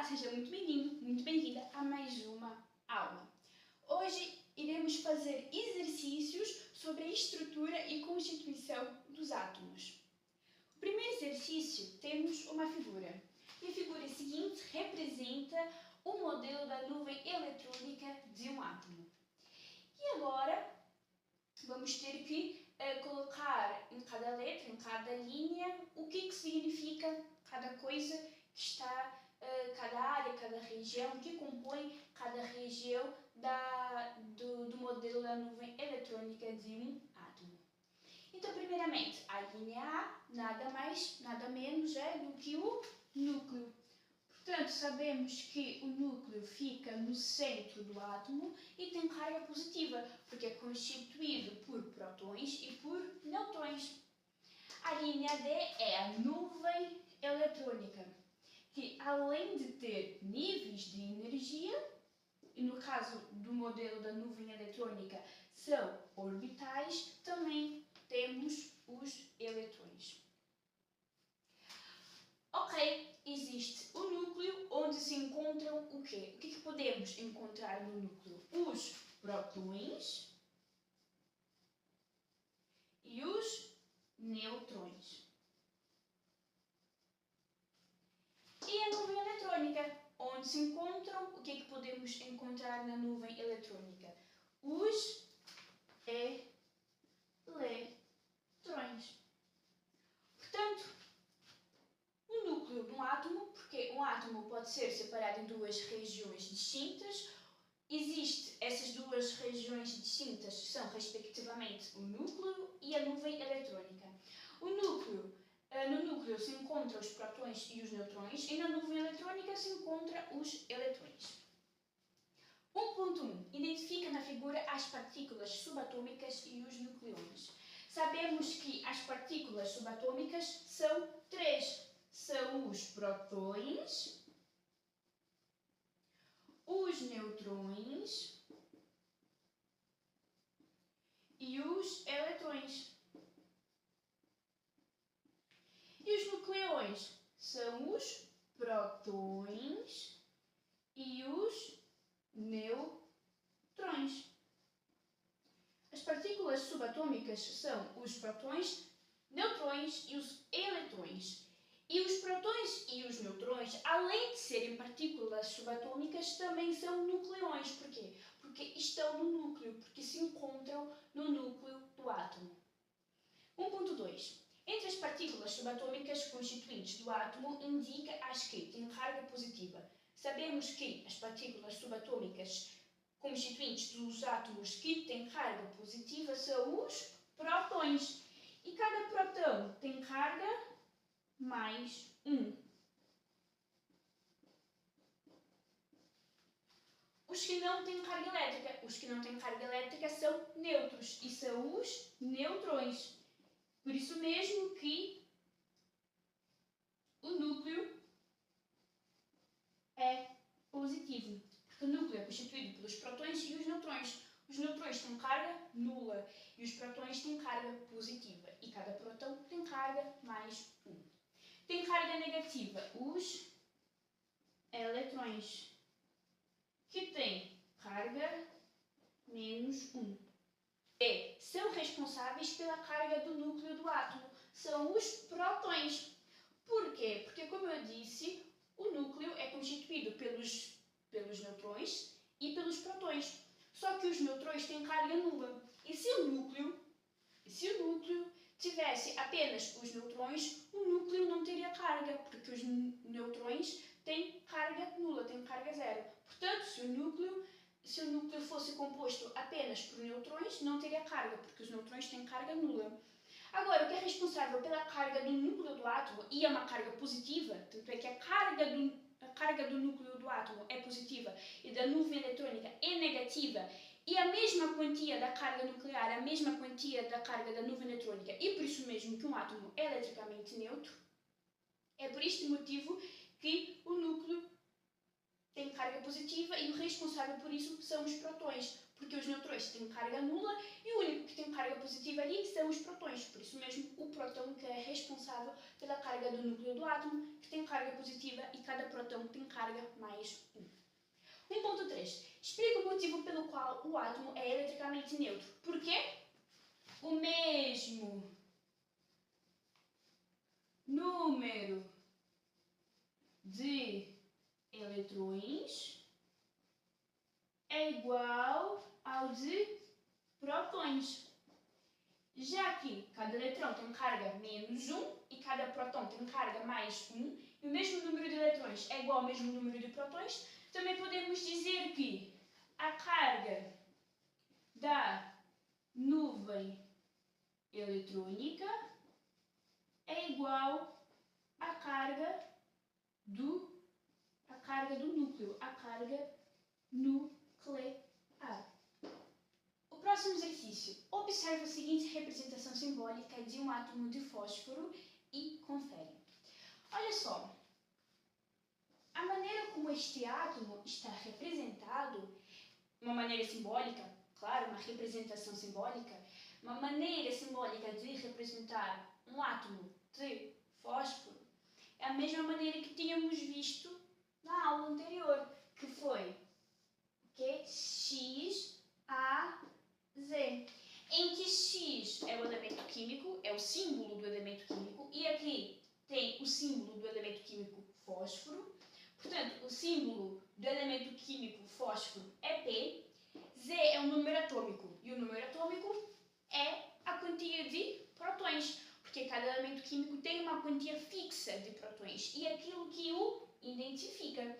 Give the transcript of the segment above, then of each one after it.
Olá, seja muito bem-vindo, muito bem-vinda a mais uma aula. Hoje iremos fazer exercícios sobre a estrutura e constituição dos átomos. O primeiro exercício temos uma figura. E a figura seguinte representa o modelo da nuvem eletrônica de um átomo. E agora vamos ter que colocar em cada letra, em cada linha, o que significa cada coisa que está, cada área, cada região, que compõe cada região do modelo da nuvem eletrônica de um átomo. Então, primeiramente, a linha A nada mais, nada menos é do que o núcleo. Portanto, sabemos que o núcleo fica no centro do átomo e tem carga positiva, porque é constituído por prótons e por nêutrons. A linha D é a nuvem eletrônica, que além de ter níveis de energia, e no caso do modelo da nuvem eletrônica são orbitais, também temos os eletrões. Ok, existe o núcleo onde se encontram o quê? O que podemos encontrar no núcleo? Os prótons e os nêutrons. E a nuvem eletrônica, onde se encontram, o que podemos encontrar na nuvem eletrônica? Os eletrões. Portanto, o núcleo de um átomo, porque um átomo pode ser separado em duas regiões distintas, essas duas regiões distintas são, respectivamente, o núcleo e a nuvem eletrônica. No núcleo se encontram os prótons e os nêutrons e na nuvem eletrônica se encontram os eletrões. 1.1. Identifica na figura as partículas subatômicas e os nucleões. Sabemos que as partículas subatômicas são três. São os prótons, os nêutrons e os eletrões. E os nucleões são os prótons e os nêutrons. As partículas subatômicas são os prótons, nêutrons e os eletrões. E os prótons e os nêutrons, além de serem partículas subatômicas, também são nucleões. Por quê? Porque estão no núcleo, porque se encontram no núcleo do átomo. 1.2. Entre as partículas subatômicas constituintes do átomo, indica as que têm carga positiva. Sabemos que as partículas subatômicas constituintes dos átomos que têm carga positiva são os prótons. E cada próton tem carga mais 1. Os que não têm carga elétrica. Os que não têm carga elétrica são nêutros e são os nêutrons. Por isso mesmo que o núcleo é positivo. Porque o núcleo é constituído pelos prótons e os nêutrons. Os nêutrons têm carga nula e os prótons têm carga positiva. E cada próton tem carga mais 1. Tem carga negativa os eletrões, que têm carga menos 1. E são responsáveis pela carga do núcleo do átomo. São os prótons. Por quê? Porque, como eu disse, o núcleo é constituído pelos nêutrons e pelos prótons. Só que os nêutrons têm carga nula. E se o núcleo tivesse apenas os nêutrons, o núcleo não teria carga, porque os nêutrons têm carga nula, têm carga zero. Portanto, se o núcleo fosse composto apenas por nêutrons, não teria carga, porque os nêutrons têm carga nula. Agora, o que é responsável pela carga do núcleo do átomo e é uma carga positiva, tanto é que a carga do núcleo do átomo é positiva e da nuvem eletrônica é negativa, e a mesma quantia da carga nuclear, a mesma quantia da carga da nuvem eletrônica, e por isso mesmo que um átomo é eletricamente neutro, é por este motivo que o núcleo tem carga positiva e o responsável por isso são os prótons, porque porque os nêutrons têm carga nula e o único que tem carga positiva ali são os prótons. Por isso mesmo, o próton que é responsável pela carga do núcleo do átomo, que tem carga positiva e cada próton tem carga mais 1. 1.3. Explica o motivo pelo qual o átomo é eletricamente neutro. Por quê? O mesmo número de eletrões é igual ao de prótons. Já que cada eletrão tem carga menos 1 e cada próton tem carga mais 1, e o mesmo número de eletrões é igual ao mesmo número de prótons, também podemos dizer que a carga da nuvem eletrônica é igual à carga do núcleo, à carga nuclear. O próximo exercício. Observe a seguinte representação simbólica de um átomo de fósforo e confere. Olha só. A maneira como este átomo está representado, uma maneira simbólica, claro, uma representação simbólica, uma maneira simbólica de representar um átomo de fósforo é a mesma maneira que tínhamos visto na aula anterior, que foi X, A, Z, em que X é o elemento químico, é o símbolo do elemento químico, e aqui tem o símbolo do elemento químico fósforo. Portanto, o símbolo do elemento químico fósforo é P, Z é o número atômico, e o número atômico é a quantia de prótons, porque cada elemento químico tem uma quantia fixa de prótons, e aquilo que o identifica.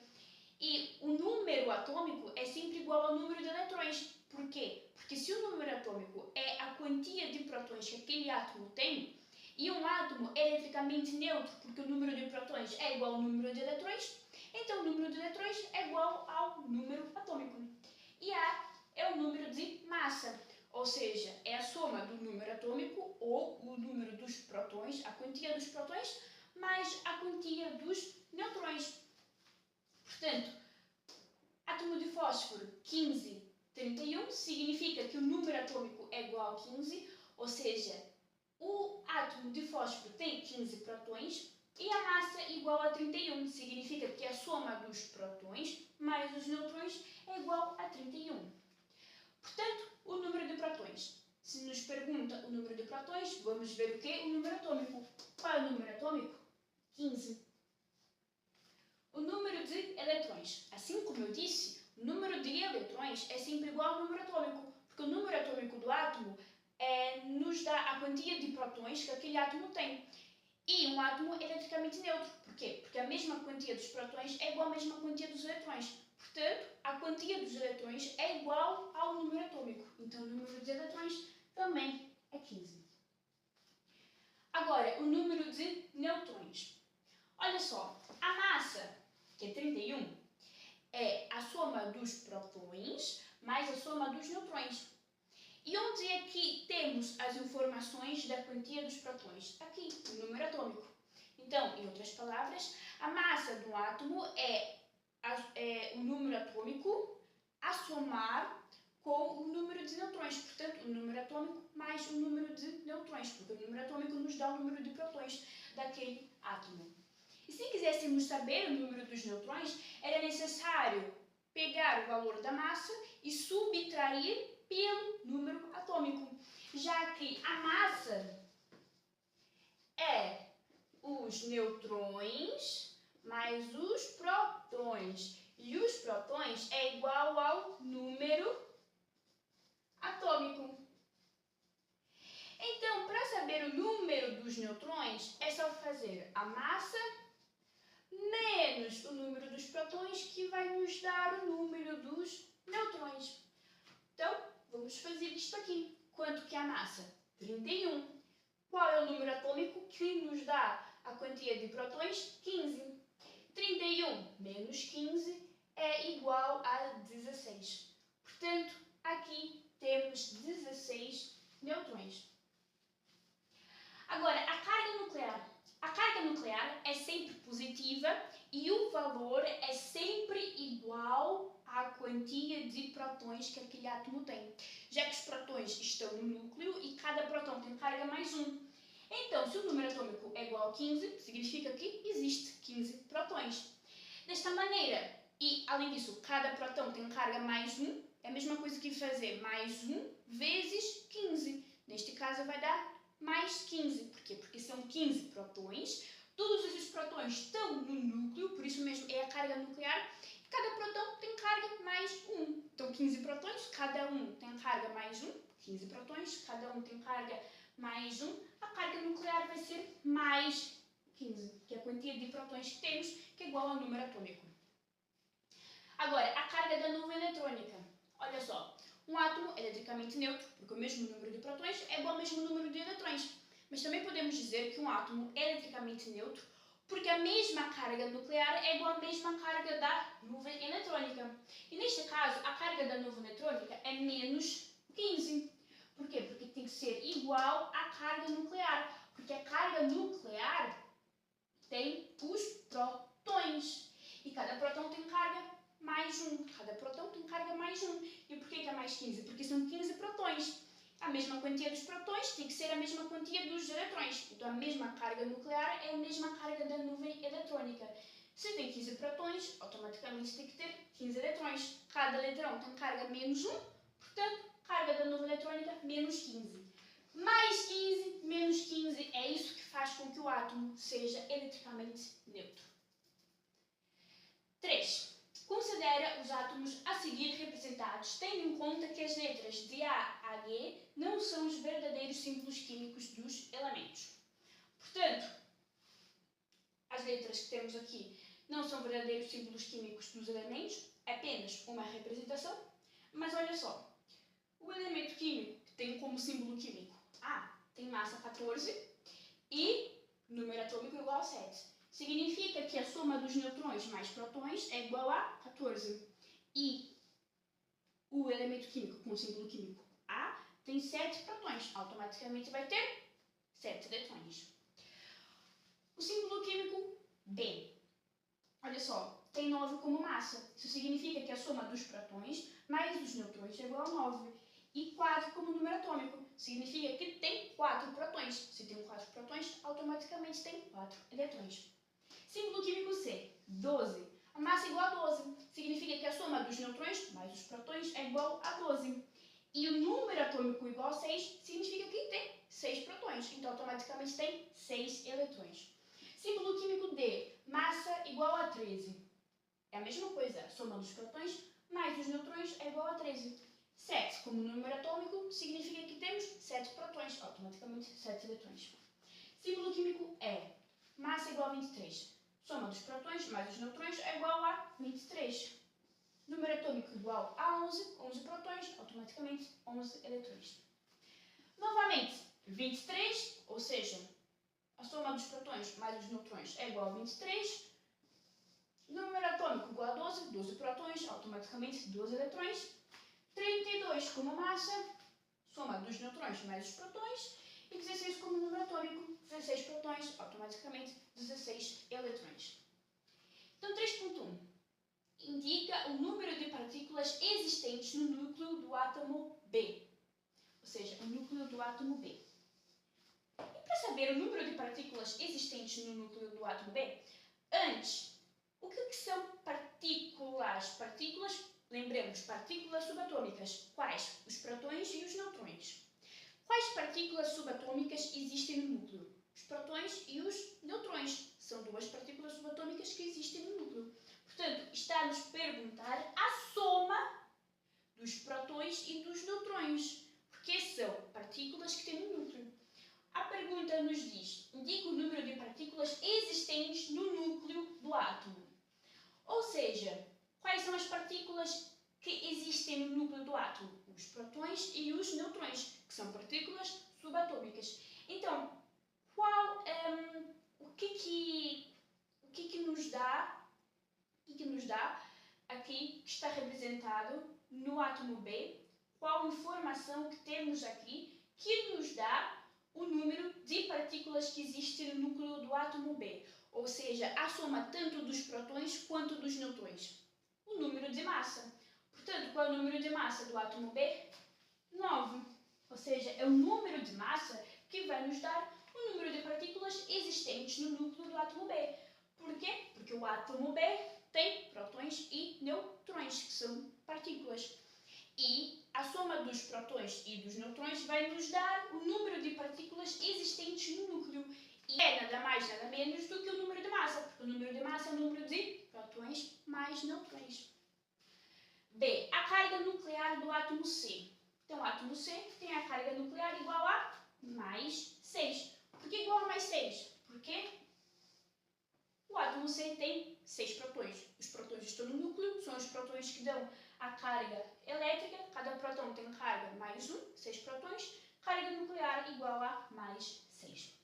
E o número atômico é sempre igual ao número de eletrões. Por quê? Porque se o número atômico é a quantia de prótons que aquele átomo tem, e um átomo é eletricamente neutro, porque o número de prótons é igual ao número de eletrões, então o número de eletrões é igual ao número atômico. E A é o número de massa, ou seja, é a soma do número atômico, ou o número dos prótons, a quantia dos prótons, mais a quantia dos nêutrons. Portanto, átomo de fósforo 1531 significa que o número atômico é igual a 15, ou seja, o átomo de fósforo tem 15 prótons e a massa igual a 31, significa que a soma dos prótons mais os nêutrons é igual a 31. Portanto, o número de prótons. Se nos pergunta o número de prótons, vamos ver o quê? O número atômico. Qual é o número atômico? 15. O número de eletrões. Assim como eu disse, o número de eletrões é sempre igual ao número atômico, porque o número atômico do átomo nos dá a quantia de prótons que aquele átomo tem. E um átomo é eletricamente neutro. Por quê? Porque a mesma quantia dos prótons é igual à mesma quantia dos eletrões. Portanto, a quantia dos eletrões é igual ao número atômico. Então, o número de eletrões também é 15. Agora, o número de nêutrons. Olha só, a massa, que é 31, é a soma dos prótons mais a soma dos nêutrons. E onde é que temos as informações da quantia dos prótons? Aqui, no número atômico. Então, em outras palavras, a massa do átomo é o número atômico a somar com o número de nêutrons. Portanto, o número atômico mais o número de nêutrons, porque o número atômico nos dá o número de prótons daquele átomo. E se quiséssemos saber o número dos nêutrons, era necessário pegar o valor da massa e subtrair pelo número atômico, já que a massa é os nêutrons mais os prótons, e os prótons é igual ao número atômico. Então, para saber o número dos nêutrons, é só fazer a massa menos o número dos prótons, que vai nos dar o número dos nêutrons. Então, vamos fazer isto aqui. Quanto que é a massa? 31. Qual é o número atômico que nos dá a quantia de prótons? 15. 31 menos 15 é igual a 16. Portanto, aqui temos 16 nêutrons. Agora, a carga nuclear. A carga nuclear é sempre positiva e o valor é sempre igual à quantia de prótons que aquele átomo tem, já que os prótons estão no núcleo e cada próton tem carga mais 1. Então, se o número atômico é igual a 15, significa que existe 15 prótons. Desta maneira, e além disso, cada próton tem carga mais 1, é a mesma coisa que fazer mais 1 vezes 15. Neste caso vai dar mais 15. Porquê? Porque são 15 prótons. Todos esses prótons estão no núcleo, por isso mesmo é a carga nuclear. Cada próton tem carga mais 1. Então, 15 prótons, cada um tem carga mais 1. 15 prótons, cada um tem carga mais 1. A carga nuclear vai ser mais 15, que é a quantia de prótons que temos, que é igual ao número atômico. Agora, a carga da nuvem eletrônica. Olha só, um átomo é eletricamente neutro, porque o mesmo número de prótons é igual ao mesmo número de eletrões. Mas também podemos dizer que um átomo é eletricamente neutro porque a mesma carga nuclear é igual à mesma carga da nuvem eletrônica. E neste caso, a carga da nuvem eletrônica é menos 15. Por quê? Porque tem que ser igual à carga nuclear. Porque a carga nuclear tem os prótons. E cada próton tem carga mais 1. Cada próton tem carga mais 1. E por que é mais 15? Porque são 15 prótons. A mesma quantia dos prótons tem que ser a mesma quantia dos eletrões. Então, a mesma carga nuclear é a mesma carga da nuvem eletrônica. Se tem 15 prótons, automaticamente tem que ter 15 eletrões. Cada eletrão tem carga menos 1, portanto, carga da nuvem eletrônica menos 15. Mais 15, menos 15, é isso que faz com que o átomo seja eletricamente neutro. 3. Considera os átomos a seguir representados, tendo em conta que as letras de A a G não são os verdadeiros símbolos químicos dos elementos. Portanto, as letras que temos aqui não são verdadeiros símbolos químicos dos elementos, é apenas uma representação. Mas olha só, o elemento químico que tem como símbolo químico A tem massa 14 e número atômico igual a 7. Significa que a soma dos neutrões mais prótons é igual a 14. E o elemento químico com o símbolo químico A tem 7 prótons. Automaticamente vai ter 7 eletrões. O símbolo químico B. Olha só, tem 9 como massa. Isso significa que a soma dos prótons mais dos neutrões é igual a 9. E 4 como número atômico. Significa que tem 4 prótons. Se tem 4 prótons, automaticamente tem 4 eletrões. Símbolo químico C, 12. A massa é igual a 12. Significa que a soma dos neutrões mais os prótons é igual a 12. E o número atômico igual a 6 significa que tem 6 prótons. Então, automaticamente tem 6 eletrões. Símbolo químico D, massa igual a 13. É a mesma coisa. A soma dos prótons mais os neutrões é igual a 13. 7 como número atômico significa que temos 7 prótons. Automaticamente 7 eletrões. Símbolo químico E, massa igual a 23. Soma dos prótons mais os neutrões é igual a 23. Número atômico igual a 11, 11 prótons, automaticamente 11 eletrões. Novamente, 23, ou seja, a soma dos prótons mais os neutrões é igual a 23. Número atômico igual a 12, 12 prótons, automaticamente 12 eletrões. 32 como massa, soma dos neutrões mais os prótons. E 16 como número atômico, 16 prótons, automaticamente 16 eletrões. Então, 3.1 indica o número de partículas existentes no núcleo do átomo B, ou seja, o núcleo do átomo B. E para saber o número de partículas existentes no núcleo do átomo B, antes, o que são partículas? Partículas, lembremos, partículas subatômicas. Quais? Os prótons e os neutrões. Quais partículas subatômicas existem no núcleo? Os prótons e os neutrões. São duas partículas subatômicas que existem no núcleo. Portanto, está a nos perguntar a soma dos prótons e dos neutrões, porque são partículas que têm no núcleo. A pergunta nos diz, indica o número de partículas existentes no núcleo do átomo. Ou seja, quais são as partículas que existem no núcleo do átomo? Os prótons e os neutrões, que são partículas subatômicas. Então, o que nos dá aqui, que está representado no átomo B? Qual informação que temos aqui que nos dá o número de partículas que existem no núcleo do átomo B? Ou seja, a soma tanto dos prótons quanto dos neutrões. O número de massa. Portanto, qual é o número de massa do átomo B? 9. Ou seja, é o número de massa que vai nos dar o número de partículas existentes no núcleo do átomo B. Por quê? Porque o átomo B tem prótons e neutrões, que são partículas. E a soma dos prótons e dos neutrões vai nos dar o número de partículas existentes no núcleo. E é nada mais, nada menos do que o número de massa, porque o número de massa é o número de prótons mais neutrões. B. A carga nuclear do átomo C. Então, o átomo C tem a carga nuclear igual a mais 6. Por que igual a mais 6? Porque o átomo C tem 6 prótons. Os prótons estão no núcleo, são os prótons que dão a carga elétrica. Cada próton tem carga mais 1, 6 prótons. Carga nuclear igual a mais 6.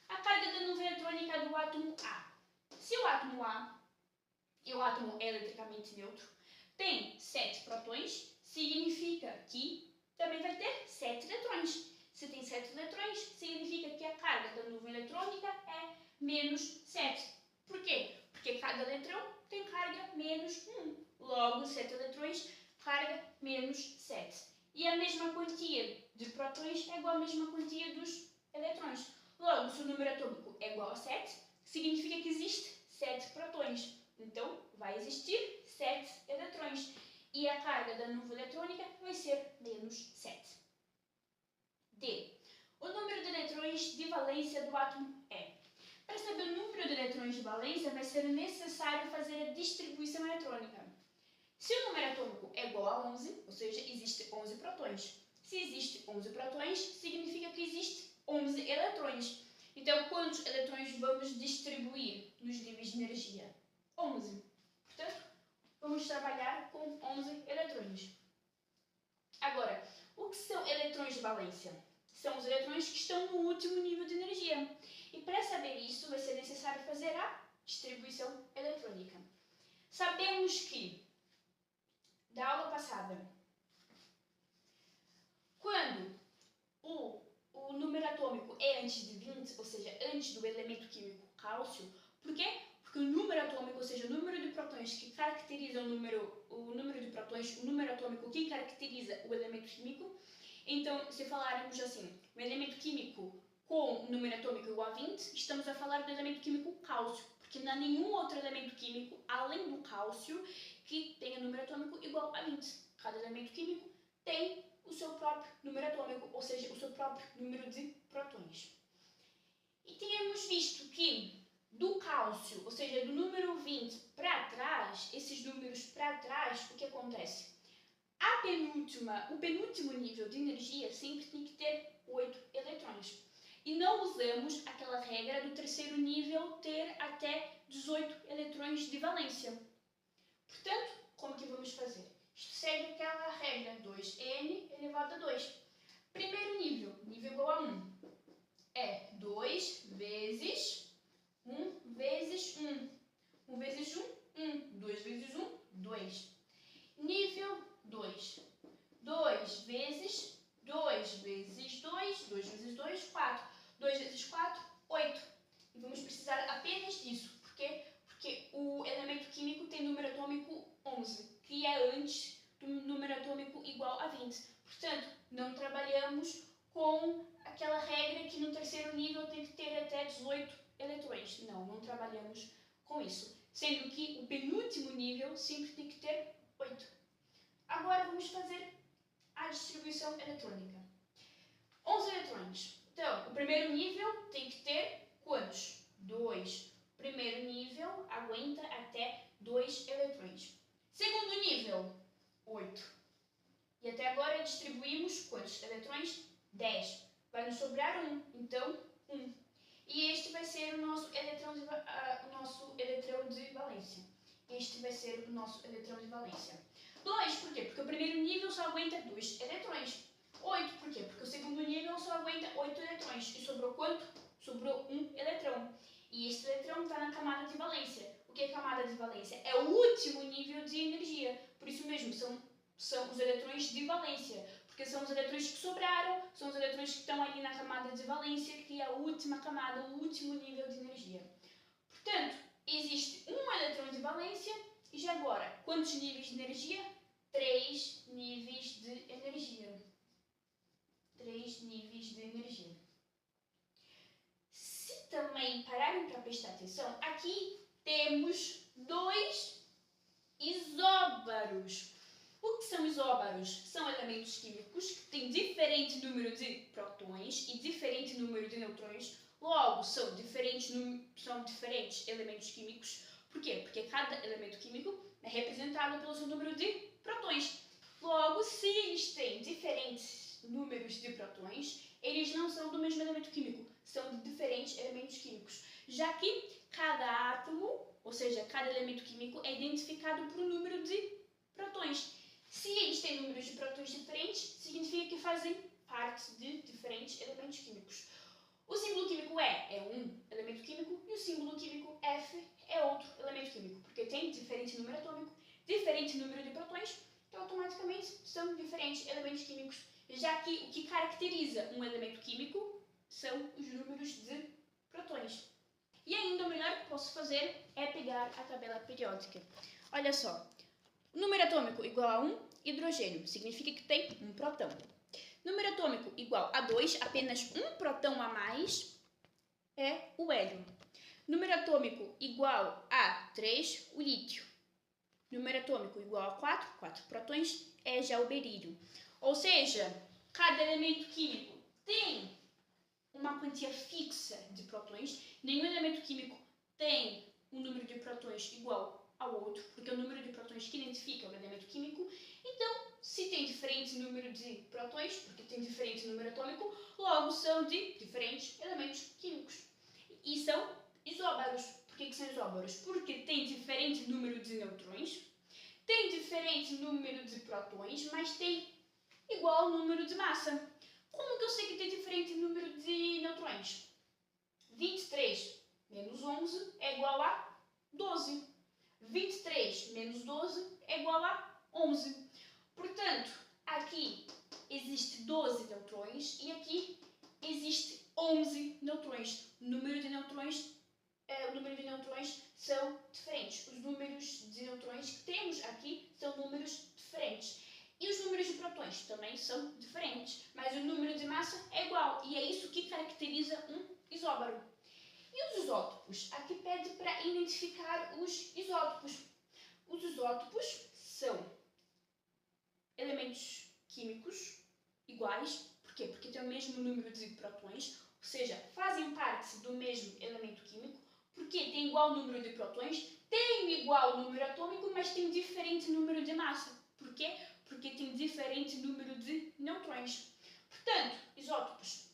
A carga da nuvem eletrônica do átomo A. Se o átomo A é o átomo eletricamente neutro, tem 7 prótons, significa que também vai ter 7 eletrões. Se tem 7 eletrões, significa que a carga da nuvem eletrônica é menos 7. Por quê? Porque cada eletrão tem carga menos 1. Logo, 7 eletrões, carga menos 7. E a mesma quantia de prótons é igual à mesma quantia dos eletrões. Logo, se o número atômico é igual a 7, significa que existe 7 prótons. Então, vai existir 7 eletrões. E a carga da nuvem eletrônica vai ser menos 7. D. O número de eletrões de valência do átomo E. Para saber o número de eletrões de valência, vai ser necessário fazer a distribuição eletrônica. Se o número atômico é igual a 11, ou seja, existe 11 prótons. Se existe 11 prótons, significa que existe 11 eletrões. Então, quantos eletrões vamos distribuir nos níveis de energia? 11. Portanto, vamos trabalhar com 11 eletrões. Agora, o que são eletrões de valência? São os eletrões que estão no último nível de energia. E para saber isso, vai ser necessário fazer a distribuição eletrônica. Sabemos que, da aula passada, quando o número atômico é antes de 20, ou seja, antes do elemento químico cálcio, por quê? Porque o número atômico, ou seja, o número de prótons que caracteriza o número de prótons, o número atômico que caracteriza o elemento químico. Então, se falarmos assim, um elemento químico com um número atômico igual a 20, estamos a falar do elemento químico cálcio, porque não há nenhum outro elemento químico, além do cálcio, que tenha número atômico igual a 20. Cada elemento químico tem o seu próprio número atômico, ou seja, o seu próprio número de prótons. E tínhamos visto que do cálcio, ou seja, do número 20 para trás, esses números para trás, o que acontece? O penúltimo nível de energia sempre tem que ter 8 eletrões. E não usamos aquela regra do terceiro nível ter até 18 eletrões de valência. Portanto, como que vamos fazer? Isto segue aquela regra 2n elevado a 2. Primeiro nível, nível igual a 1, é 2 vezes 1 vezes 1. 1 vezes 1, 1. 2 vezes 1, 2. Nível 2. 2 vezes 2 vezes 2, 2 vezes 2, 4. 2 vezes 4, 8. E vamos precisar apenas disso. Por quê? Porque o elemento químico tem número atômico 11, que é antes do número atômico igual a 20. Portanto, não trabalhamos com aquela regra que no terceiro nível tem que ter até 18 eletrões. Não trabalhamos com isso. Sendo que o penúltimo nível sempre tem que ter 8. Agora vamos fazer a distribuição eletrônica. 11 eletrões. Então, o primeiro nível tem que ter quantos? 2. O primeiro nível aguenta até 2 eletrões. Segundo nível, 8. E até agora distribuímos quantos eletrões? 10. Vai nos sobrar 1. Então, 1. E este vai ser o nosso eletrão de valência. Este vai ser o nosso eletrão de valência. 2, por quê? Porque o primeiro nível só aguenta 2 eletrões. 8, por quê? Porque o segundo nível só aguenta 8 eletrões. E sobrou quanto? Sobrou 1 eletrão. E este eletrão está na camada de valência. O que é camada de valência? É o último nível de energia. Por isso mesmo, são os eletrões de valência. Porque são os eletrões que sobraram, são os eletrões que estão ali na camada de valência, que é a última camada, o último nível de energia. Portanto, existe um eletrão de valência. E já agora, quantos níveis de energia? 3 3 níveis de energia. 3 níveis de energia. Se também pararem para prestar atenção, aqui temos 2 isóbaros. O que são isóbaros? São elementos químicos que têm diferente número de prótons e diferente número de nêutrons. Logo, são diferentes elementos químicos. Por quê? Porque cada elemento químico é representado pelo seu número de prótons. Logo, se eles têm diferentes números de prótons, eles não são do mesmo elemento químico, são de diferentes elementos químicos. Já que cada átomo, ou seja, cada elemento químico, é identificado por um número de prótons. Se eles têm números de prótons diferentes, significa que fazem parte de diferentes elementos químicos. O símbolo químico E é um elemento químico e o símbolo químico F é outro elemento químico, porque tem diferente número atômico, diferente número de prótons, então automaticamente são diferentes elementos químicos, já que o que caracteriza um elemento químico são os números de prótons. E ainda o melhor que posso fazer é pegar a tabela periódica. Olha só, número atômico igual a 1, hidrogênio, significa que tem um próton. Número atômico igual a 2, apenas um próton a mais, é o hélio. Número atômico igual a 3, o lítio. Número atômico igual a 4 prótons, é já o berílio. Ou seja, cada elemento químico tem uma quantia fixa de prótons. Nenhum elemento químico tem um número de prótons igual ao outro, porque é o número de prótons que identifica o elemento químico. Então, se tem diferente número de prótons, porque tem diferente número atômico, logo são de diferentes elementos químicos. E são isóbaros. Por que são isóbaros? Porque tem diferente número de nêutrons, tem diferente número de prótons, mas tem igual número de massa. Como que eu sei que tem diferente número de nêutrons? 23 menos 11 é igual a 12. 23 menos 12 é igual a 11. Portanto, aqui existe 12 nêutrons e aqui existe 11 nêutrons. O número de nêutrons são diferentes. Os números de nêutrons que temos aqui são números diferentes. E os números de prótons também são diferentes, mas o número de massa é igual. E é isso que caracteriza um isóbaro. E os isótopos? Aqui pede para identificar os isótopos. Os isótopos são elementos químicos iguais. Por quê? Porque têm o mesmo número de prótons, ou seja, fazem parte do mesmo elemento químico. Porque tem igual número de prótons, tem igual número atômico, mas tem diferente número de massa. Por quê? Porque tem diferente número de nêutrons. Portanto, isótopos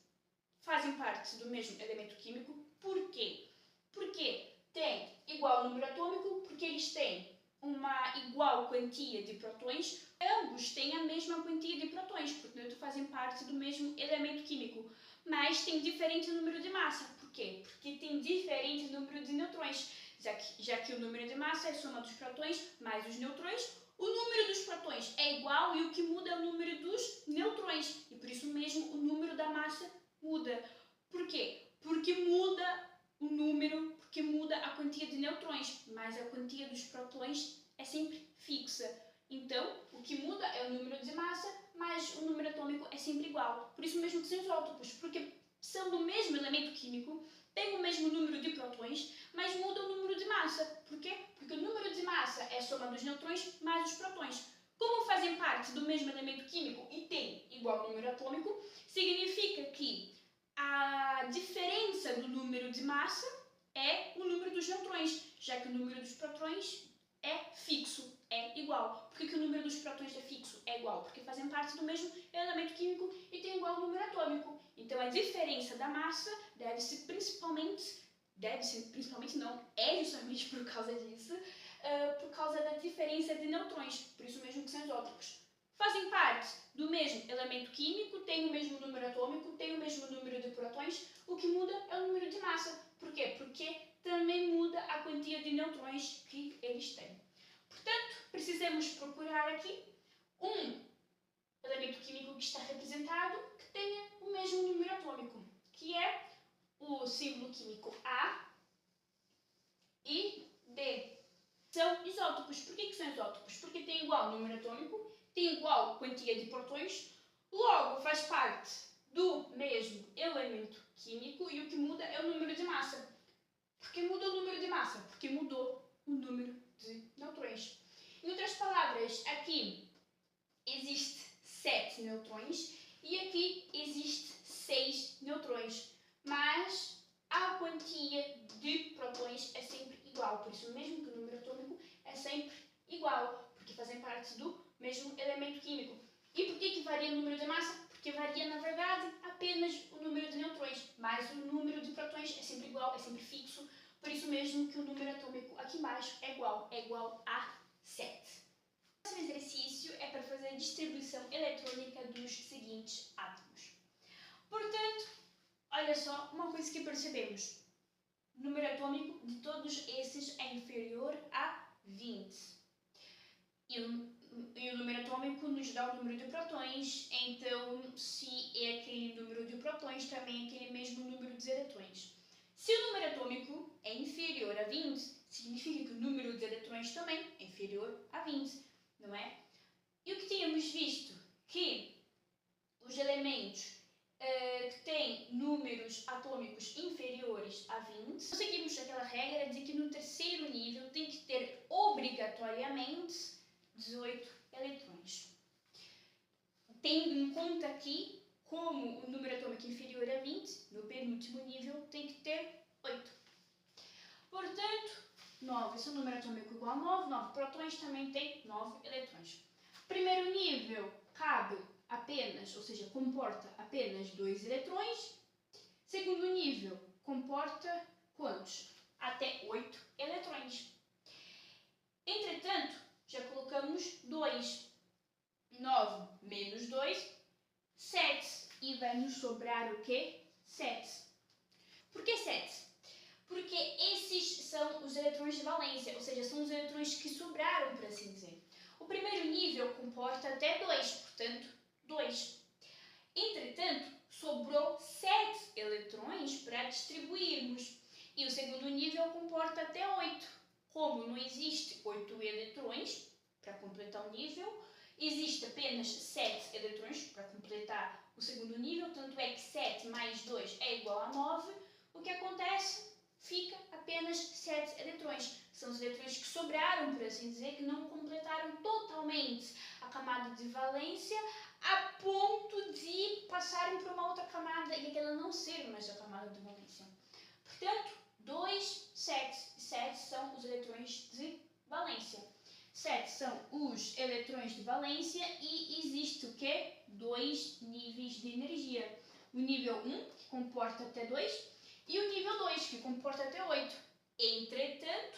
fazem parte do mesmo elemento químico. Por quê? Porque têm igual número atômico, porque eles têm uma igual quantia de prótons. Ambos têm a mesma quantia de prótons, portanto fazem parte do mesmo elemento químico. Mas têm diferente número de massa. Por quê? Porque tem diferente número de nêutrons. Já que o número de massa é a soma dos prótons mais os nêutrons, o número dos prótons é igual e o que muda é o número dos nêutrons. E por isso mesmo o número da massa muda. Por quê? Porque muda o número, porque muda a quantia de nêutrons, mas a quantia dos prótons é sempre fixa. Então, o que muda é o número de massa, mas o número atômico é sempre igual. Por isso mesmo que são isótopos, porque são do mesmo elemento químico, têm o mesmo número de prótons, mas muda o número de massa. Por quê? Porque o número de massa é a soma dos nêutrons mais os prótons. Como fazem parte do mesmo elemento químico e têm igual número atômico, significa que a diferença do número de massa é o número dos nêutrons, já que o número dos prótons é fixo, é igual. Por que o número dos prótons é fixo? É igual, porque fazem parte do mesmo elemento químico e têm igual número atômico. Então a diferença da massa deve-se principalmente não, é justamente por causa disso, por causa da diferença de nêutrons, por isso mesmo que são isótopos. Fazem parte do mesmo elemento químico, têm o mesmo número atômico, têm o mesmo número de prótons, o que muda é o número de massa. Por quê? Porque também muda a quantia de nêutrons que eles têm. Portanto, precisamos procurar aqui um elemento químico que está representado que tenha o mesmo número atômico, que é o símbolo químico A e D. São isótopos. Por que são isótopos? Porque têm igual número atômico, tem igual quantia de prótons, logo faz parte do mesmo elemento químico e o que muda é o número de massa. Por que muda o número de massa? Porque mudou o número de neutrões. Em outras palavras, aqui existe 7 neutrões e aqui existe 6 neutrões, mas a quantia de prótons é sempre igual, por isso mesmo que o número atômico é sempre igual, porque fazem parte do mesmo elemento químico. E por que varia o número de massa? Porque varia, na verdade, apenas o número de neutrões, mas o número de prótons é sempre igual, é sempre fixo, por isso mesmo que o número atômico aqui embaixo é igual a 7. O próximo exercício é para fazer a distribuição eletrônica dos seguintes átomos. Portanto, olha só uma coisa que percebemos. O número atômico de todos esses é inferior a 20. E o número atômico nos dá o número de prótons, então se é aquele número de prótons, também é aquele mesmo número de eletrões. Se o número atômico é inferior a 20, significa que o número de eletrões também é inferior a 20, não é? E o que tínhamos visto? Que os elementos que têm números atômicos inferiores a 20, seguimos aquela regra de que no terceiro nível tem que ter obrigatoriamente 18 eletrões. Tendo em conta aqui, como o número atômico inferior a 20, no penúltimo nível tem que ter 8. Portanto, 9, se o número atômico igual a 9 prótons também tem 9 eletrões. Primeiro nível cabe apenas, ou seja, comporta apenas 2 eletrões. Segundo nível comporta quantos? Até 8 eletrões. Entretanto, já colocamos 2. 9 menos 2, 7. E vai nos sobrar o quê? 7. Por que 7? Porque esses são os eletrões de valência, ou seja, são os eletrões que sobraram, por assim dizer. O primeiro nível comporta até 2, portanto, 2. Entretanto, sobrou 7 eletrões para distribuirmos. E o segundo nível comporta até 8. Como não existe 8 eletrões para completar o nível, existe apenas 7 eletrões para completar o segundo nível, tanto é que 7 mais 2 é igual a 9. O que acontece? Fica apenas 7 eletrões. São os eletrões que sobraram, por assim dizer, que não completaram totalmente a camada de valência a ponto de passarem para uma outra camada e aquela não ser mais a camada de valência. Portanto, 2, 7 e 7 são os eletrões de valência. 7 são os eletrões de valência e existe o quê? 2 níveis de energia. O nível 1, que comporta até 2, e o nível 2, que comporta até 8. Entretanto,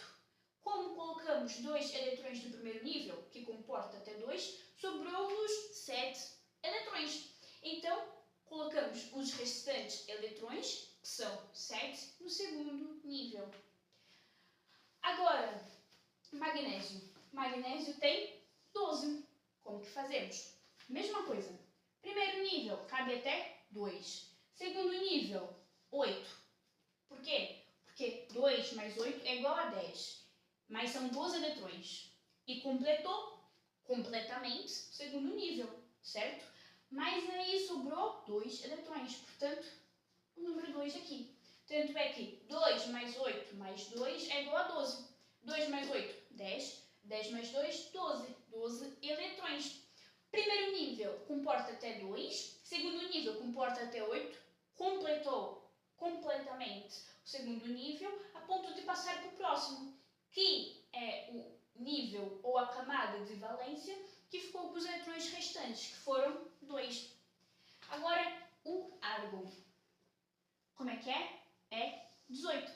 como colocamos 2 eletrões do primeiro nível, que comporta até 2, sobrou-nos 7 eletrões. Então, colocamos os restantes eletrões, que são 7, no segundo nível. Agora, magnésio. Magnésio tem 12. Como que fazemos? Mesma coisa. Primeiro nível, cabe até 2. Segundo nível, 8. Por quê? Porque 2 mais 8 é igual a 10. Mas são 12 eletrões. E completou completamente o segundo nível, certo? Mas aí sobrou 2 eletrões. Portanto, o número 2 aqui. Tanto é que 2 mais 8 mais 2 é igual a 12. 2 mais 8, 10. 10 mais 2, 12. 12 eletrões. Primeiro nível comporta até 2. Segundo nível comporta até 8. Completou completamente o segundo nível a ponto de passar para o próximo, que é o nível ou a camada de valência que ficou com os eletrões restantes, que foram 2. Agora, o argon. Como é que é? É 18.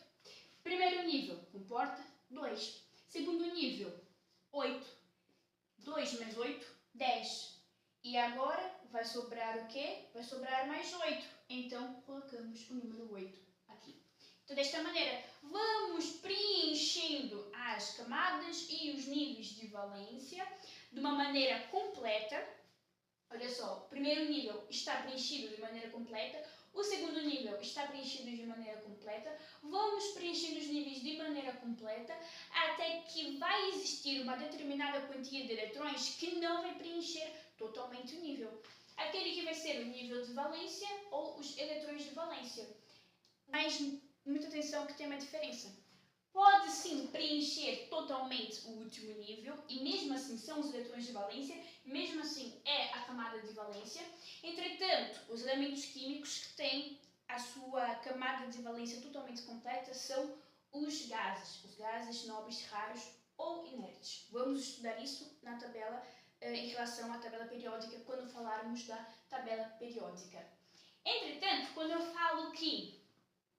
Primeiro nível comporta 2. Segundo nível, 8. 2 mais 8, 10. E agora vai sobrar o quê? Vai sobrar mais 8. Então, colocamos o número 8 aqui. Então, desta maneira, vamos preenchendo as camadas e os níveis de valência de uma maneira completa. Olha só, o primeiro nível está preenchido de maneira completa. O segundo nível está preenchido de maneira completa. Vamos preenchendo os níveis de maneira completa até que vai existir uma determinada quantia de eletrões que não vai preencher totalmente o nível. Aquele que vai ser o nível de valência ou os eletrões de valência. Mas muita atenção que tem uma diferença. Pode sim preencher totalmente o último nível e mesmo assim são os eletrões de valência, mesmo assim é a camada de valência. Entretanto, os elementos químicos que têm a sua camada de valência totalmente completa são os gases nobres, raros ou inertes. Vamos estudar isso na tabela em relação à tabela periódica quando falarmos da tabela periódica. Entretanto, quando eu falo que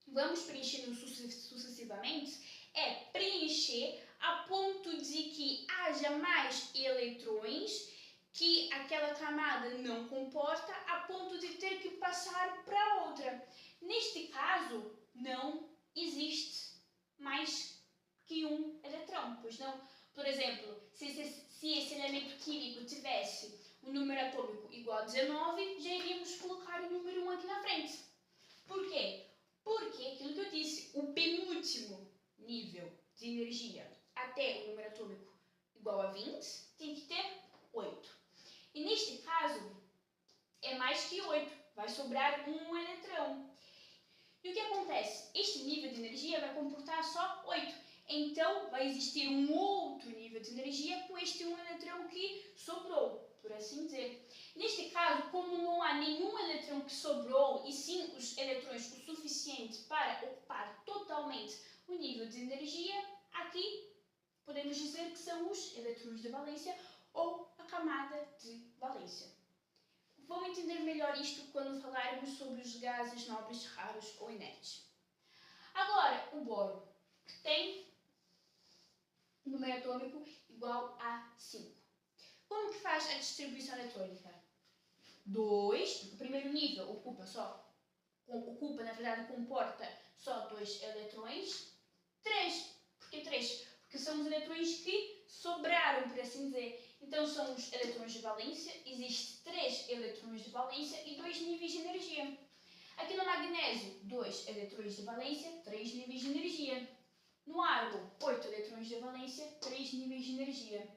vamos preenchendo sucessivamente, é preencher a ponto de que haja mais eletrões que aquela camada não comporta, a ponto de ter que passar para outra. Neste caso, não existe mais que um eletrão, pois não? Por exemplo, se esse elemento químico tivesse um número atômico igual a 19, já iríamos colocar o número 1 aqui na frente. Por quê? Porque, aquilo que eu disse, o penúltimo nível de energia até o número atômico igual a 20 tem que ter 8. E neste caso, é mais que 8, vai sobrar um eletrão. E o que acontece? Este nível de energia vai comportar só 8. Então, vai existir um outro nível de energia com este um eletrão que sobrou, por assim dizer. Neste caso, como não há nenhum eletrão que sobrou, e sim os eletrões o suficiente para ocupar totalmente o nível de energia, aqui podemos dizer que são os eletrões de valência ou a camada de valência. Vão entender melhor isto quando falarmos sobre os gases nobres, raros ou inertes. Agora, o boro, que tem número atômico igual a 5. Como que faz a distribuição eletrônica? 2, o primeiro nível ocupa, na verdade, comporta só 2 eletrões. 3, por que 3? Porque são os eletrões que sobraram, por assim dizer. Então, são os eletrões de valência, existem 3 eletrões de valência e 2 níveis de energia. Aqui no magnésio, 2 eletrões de valência, 3 níveis de energia. No argon, 8 eletrões de valência, 3 níveis de energia.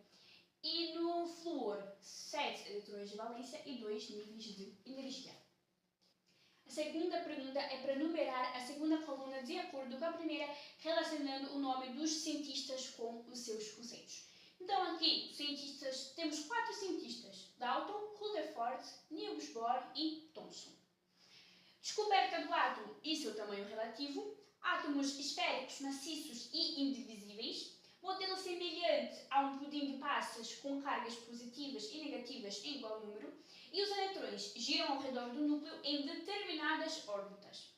E no flúor, 7 eletrões de valência e 2 níveis de energia. A segunda pergunta é para numerar a segunda coluna de acordo com a primeira, relacionando o nome dos cientistas com os seus conceitos. Então aqui, temos 4 cientistas: Dalton, Rutherford, Niels Bohr e Thomson. Descoberta do átomo e seu tamanho relativo, átomos esféricos, maciços e indivisíveis, modelo semelhante a um pudim de passas com cargas positivas e negativas em igual número, e os eletrões giram ao redor do núcleo em determinadas órbitas.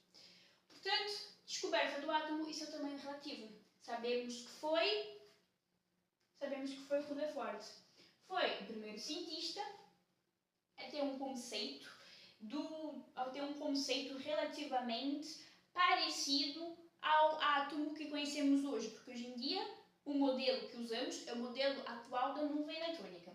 Portanto, descoberta do átomo e seu tamanho relativo. Sabemos que foi Rutherford. Foi o primeiro cientista a ter um conceito relativamente parecido ao átomo que conhecemos hoje, porque hoje em dia o modelo que usamos é o modelo atual da nuvem eletrônica.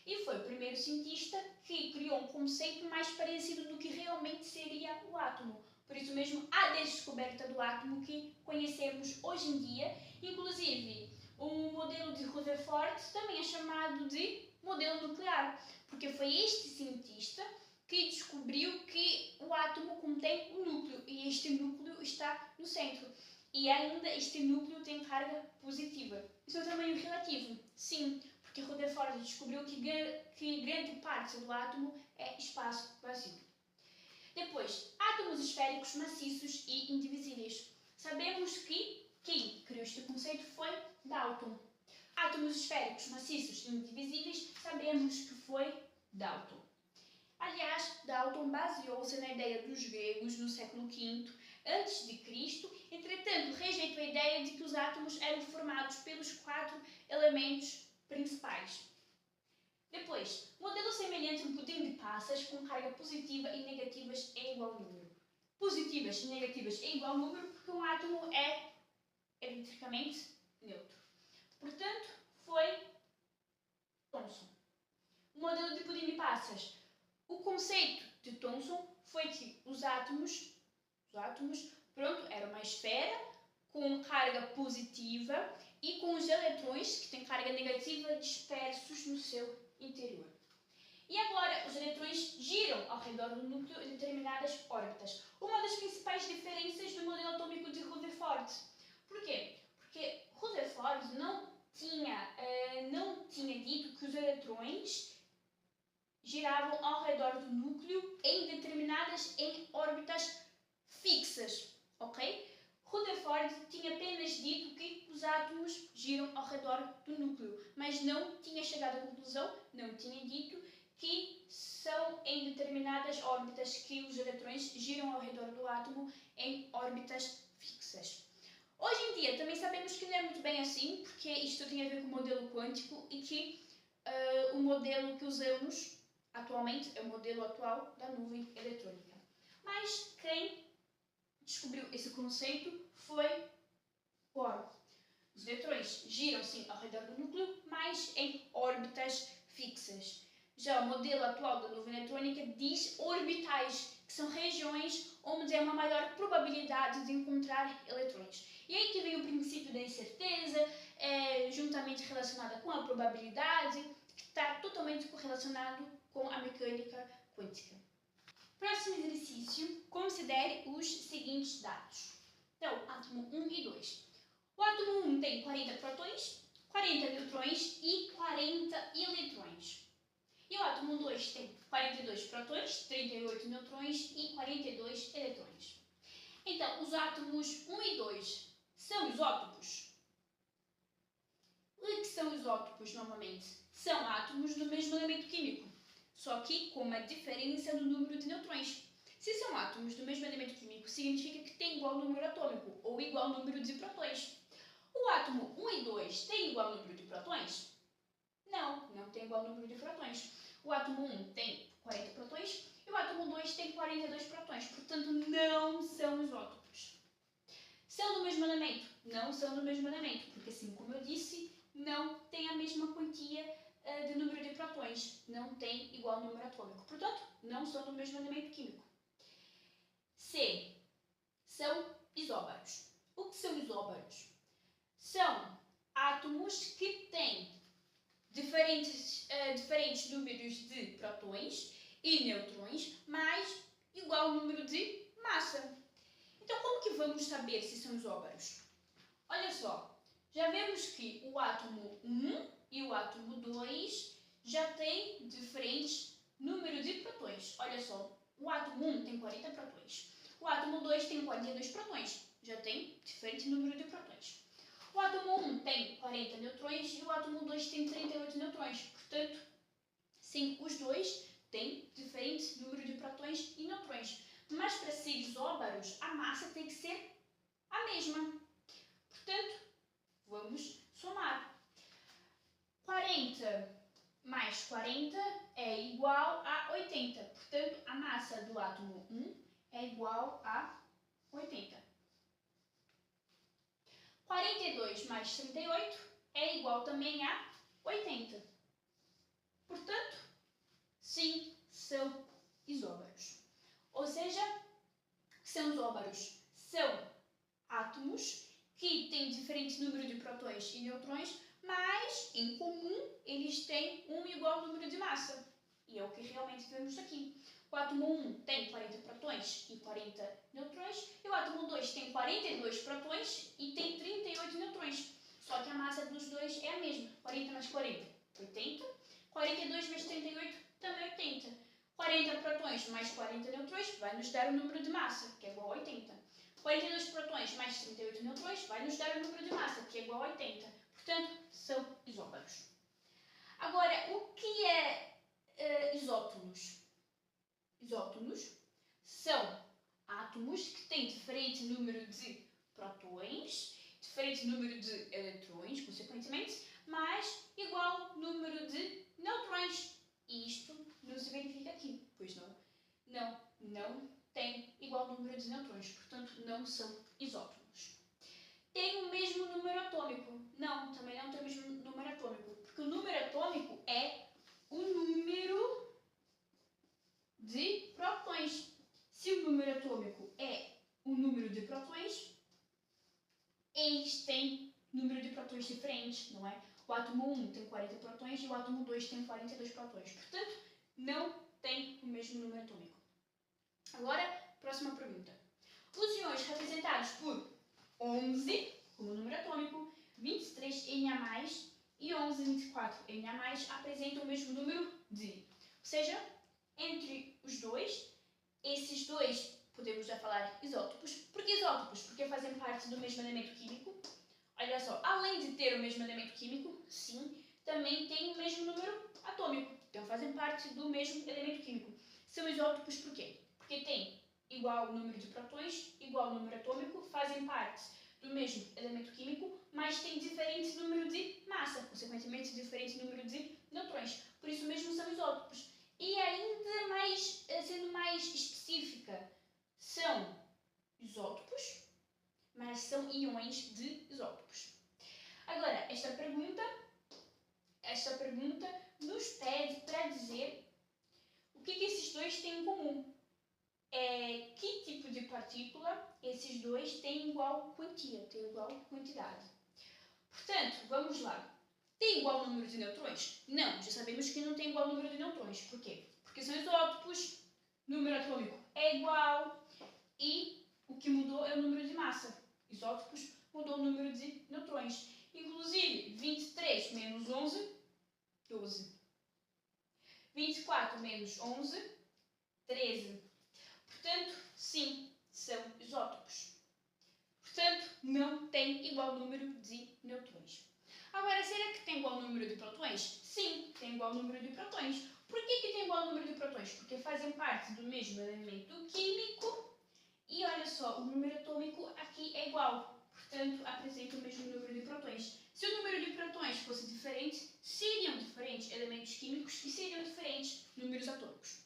E foi o primeiro cientista que criou um conceito mais parecido do que realmente seria o átomo. Por isso mesmo, a descoberta do átomo que conhecemos hoje em dia, inclusive o modelo de Rutherford também é chamado de modelo nuclear, porque foi este cientista que descobriu que o átomo contém um núcleo e este núcleo está no centro. E ainda este núcleo tem carga positiva. Isso é o tamanho relativo? Sim, porque Rutherford descobriu que grande parte do átomo é espaço vazio. Depois, átomos esféricos maciços e indivisíveis. Sabemos que quem criou este conceito foi Dalton. Átomos esféricos maciços e indivisíveis, sabemos que foi Dalton. Aliás, Dalton baseou-se na ideia dos gregos no século V a.C., entretanto rejeitou a ideia de que os átomos eram formados pelos 4 elementos principais. Depois, modelo semelhante a um pudim de passas com carga positiva e negativas em igual número. Positivas e negativas em igual número porque um átomo é eletricamente neutro. Portanto, foi Thomson. O modelo de pudim de passas. O conceito de Thomson foi que os átomos Os átomos, pronto, era uma esfera com carga positiva e com os eletrões, que têm carga negativa, dispersos no seu interior. E agora, os eletrões giram ao redor do núcleo em determinadas órbitas. Uma das principais diferenças do modelo atômico de Rutherford. Por quê? Porque Rutherford não tinha dito que os eletrões giravam ao redor do núcleo em órbitas fixas, ok? Rutherford tinha apenas dito que os átomos giram ao redor do núcleo, mas não tinha chegado à conclusão, não tinha dito que são em determinadas órbitas que os eletrões giram ao redor do átomo em órbitas fixas. Hoje em dia também sabemos que não é muito bem assim, porque isto tem a ver com o modelo quântico e que o modelo que usamos atualmente é o modelo atual da nuvem eletrônica. Mas quem descobriu esse conceito foi Bohr. Os eletrões giram sim ao redor do núcleo, mas em órbitas fixas. Já o modelo atual da nuvem eletrônica diz orbitais, que são regiões onde há uma maior probabilidade de encontrar eletrões. E aí que vem o princípio da incerteza, juntamente relacionada com a probabilidade, que está totalmente correlacionado com a mecânica quântica. Próximo exercício, considere os seguintes dados. Então, átomo 1 e 2. O átomo 1 tem 40 prótons, 40 neutrões e 40 eletrões. E o átomo 2 tem 42 prótons, 38 neutrões e 42 eletrões. Então, os átomos 1 e 2 são isótopos? O que são isótopos, normalmente? São átomos do mesmo elemento químico, só que com uma diferença no número de neutrões. Se são átomos do mesmo elemento químico, significa que têm igual número atômico ou igual número de prótons. O átomo 1 e 2 tem igual número de prótons? Não, não tem igual número de prótons. O átomo 1 tem 40 prótons e o átomo 2 tem 42 prótons, portanto não são isótopos. São do mesmo elemento? Não são do mesmo elemento, porque assim como eu disse, não tem a mesma quantia de número de prótons, não tem igual número atômico, portanto não são do mesmo elemento químico. C. São isóbaros. O que são isóbaros? São átomos que têm diferentes números de prótons e neutrões, mas igual número de massa. Então, como que vamos saber se são isóbaros? Olha só, já vemos que o átomo 1 e o átomo 2 já têm diferentes números de prótons. Olha só, o átomo 1 tem 40 prótons, o átomo 2 tem 42 prótons, já tem diferente número de prótons. O átomo 1 tem 40 neutrões e o átomo 2 tem 38 neutrões. Portanto, sim, os dois têm diferente número de prótons e neutrões. Mas para ser isóbaros, a massa tem que ser a mesma. Portanto, vamos somar. 40 mais 40 é igual a 80. Portanto, a massa do átomo 1 é igual a 80. 42 mais 38 é igual também a 80. Portanto, sim, são isóbaros. Ou seja, são isóbaros. São átomos que têm diferente número de prótons e neutrões, mas em comum eles têm um igual número de massa. E é o que realmente vemos aqui. O átomo 1 tem 40 prótons e 40 neutrões, e o átomo 2 tem 42 prótons e tem 38 neutrões. Só que a massa dos dois é a mesma. 40 mais 40, 80. 42 mais 38, também 80. 40 prótons mais 40 neutrões vai nos dar o número de massa, que é igual a 80. 42 prótons mais 38 neutrões vai nos dar o número de massa, que é igual a 80. Portanto, são isóbaros. Agora, o que é isótonos? Isótonos são átomos que têm diferente número de prótons, diferente número de eletrões, consequentemente, mas igual número de neutrões. E isto não se verifica aqui, pois não tem igual número de neutrões, portanto não são isótonos. Tem o mesmo número atômico? Não, também não tem o mesmo número atômico, porque o número atômico é o número de prótons. Se o número atômico é o têm número de prótons diferentes, não é? O átomo 1 tem 40 prótons e o átomo 2 tem 42 prótons. Portanto, não tem o mesmo número atômico. Agora, próxima pergunta. Os íons representados por 11 como número atômico, 23 Na+, e 11, 24 Na+, apresentam o mesmo número de. Ou seja, entre os dois, esses dois podemos já falar isótopos. Por que isótopos? Porque fazem parte do mesmo elemento químico. Olha só, além de ter o mesmo elemento químico, sim, também tem o mesmo número atômico. Então fazem parte do mesmo elemento químico. São isótopos por quê? Porque têm igual número de prótons, igual número atômico, fazem parte do mesmo elemento químico, mas têm diferente número de massa, consequentemente diferente número de nêutrons. Por isso mesmo são isótopos. E ainda mais, sendo mais específica, são isótopos, mas são íons de isótopos. Agora, esta pergunta nos pede para dizer o que esses dois têm em comum. Que tipo de partícula esses dois têm igual quantia, têm igual quantidade. Portanto, vamos lá. Tem igual número de nêutrons? Não, já sabemos que não tem igual número de nêutrons. Por quê? Porque são isótopos, número atômico é igual e o que mudou é o número de massa. Isótopos mudou o número de nêutrons. Inclusive, 23 menos 11, 12. 24 menos 11, 13. Portanto, sim, são isótopos. Portanto, não tem igual número de nêutrons. Agora, será que tem igual número de prótons? Sim, tem igual número de prótons. Por que tem igual número de prótons? Porque fazem parte do mesmo elemento químico e olha só, o número atômico aqui é igual. Portanto, apresenta o mesmo número de prótons. Se o número de prótons fosse diferente, seriam diferentes elementos químicos e seriam diferentes números atômicos.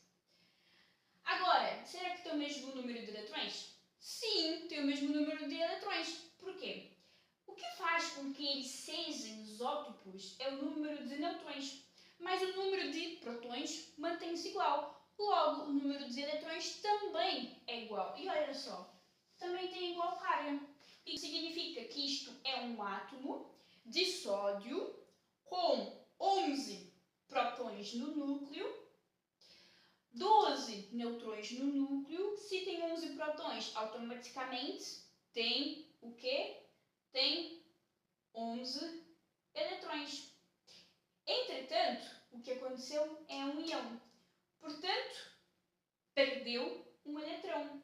Agora, será que tem o mesmo número de eletrões? Sim, tem o mesmo número de eletrões. Por quê? O que faz com que eles sejam isótopos é o número de nêutrons, mas o número de prótons mantém-se igual. Logo, o número de eletrões também é igual. E olha só, também tem igual carga. Isso significa que isto é um átomo de sódio com 11 prótons no núcleo, 12 nêutrons no núcleo. Se tem 11 prótons, automaticamente tem o quê? Tem 11 eletrões. Entretanto, o que aconteceu é um íon. Portanto, perdeu um eletrão.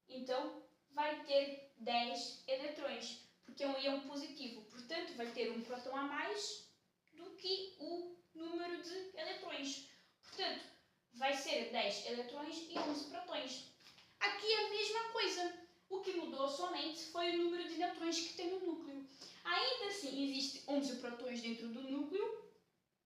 Então, vai ter 10 eletrões, porque é um íon positivo. Portanto, vai ter um próton a mais do que o número de eletrões. Portanto, vai ser 10 eletrões e 11 prótons. Aqui é a mesma coisa. O que mudou somente foi o número de nêutrons que tem no núcleo. Ainda assim, existe 11 prótons dentro do núcleo,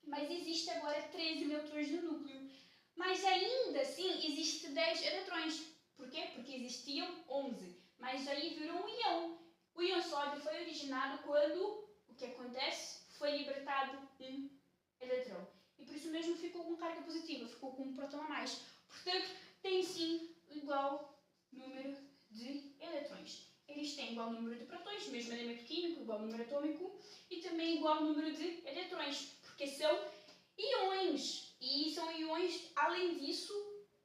mas existe agora 13 nêutrons no núcleo. Mas ainda assim, existe 10 eletrões. Por quê? Porque existiam 11, mas aí virou um íon. O íon sódio foi originado quando o que acontece? Foi libertado um eletrão. E por isso mesmo ficou com carga positiva, ficou com um próton a mais. Portanto, tem sim igual número de eletrões. Eles têm igual número de prótons, mesmo elemento químico, igual número atômico, e também igual número de eletrões, porque são íons. E são íons, além disso,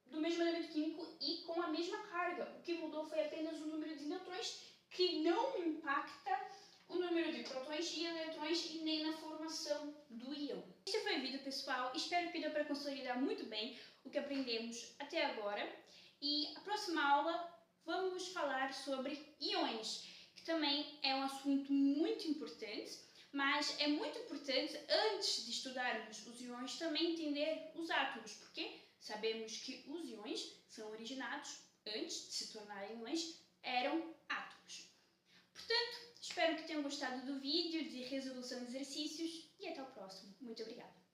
do mesmo elemento químico e com a mesma carga. O que mudou foi apenas o número de nêutrons, que não impacta o número de prótons e eletrões e nem na formação do íon. Este foi o vídeo, pessoal. Espero que deu para consolidar muito bem o que aprendemos até agora. E a próxima aula vamos falar sobre íons, que também é um assunto muito importante, mas é muito importante, antes de estudarmos os íons, também entender os átomos, porque sabemos que os íons são originados, antes de se tornarem íons, eram átomos. Portanto, espero que tenham gostado do vídeo de resolução de exercícios e até o próximo. Muito obrigada!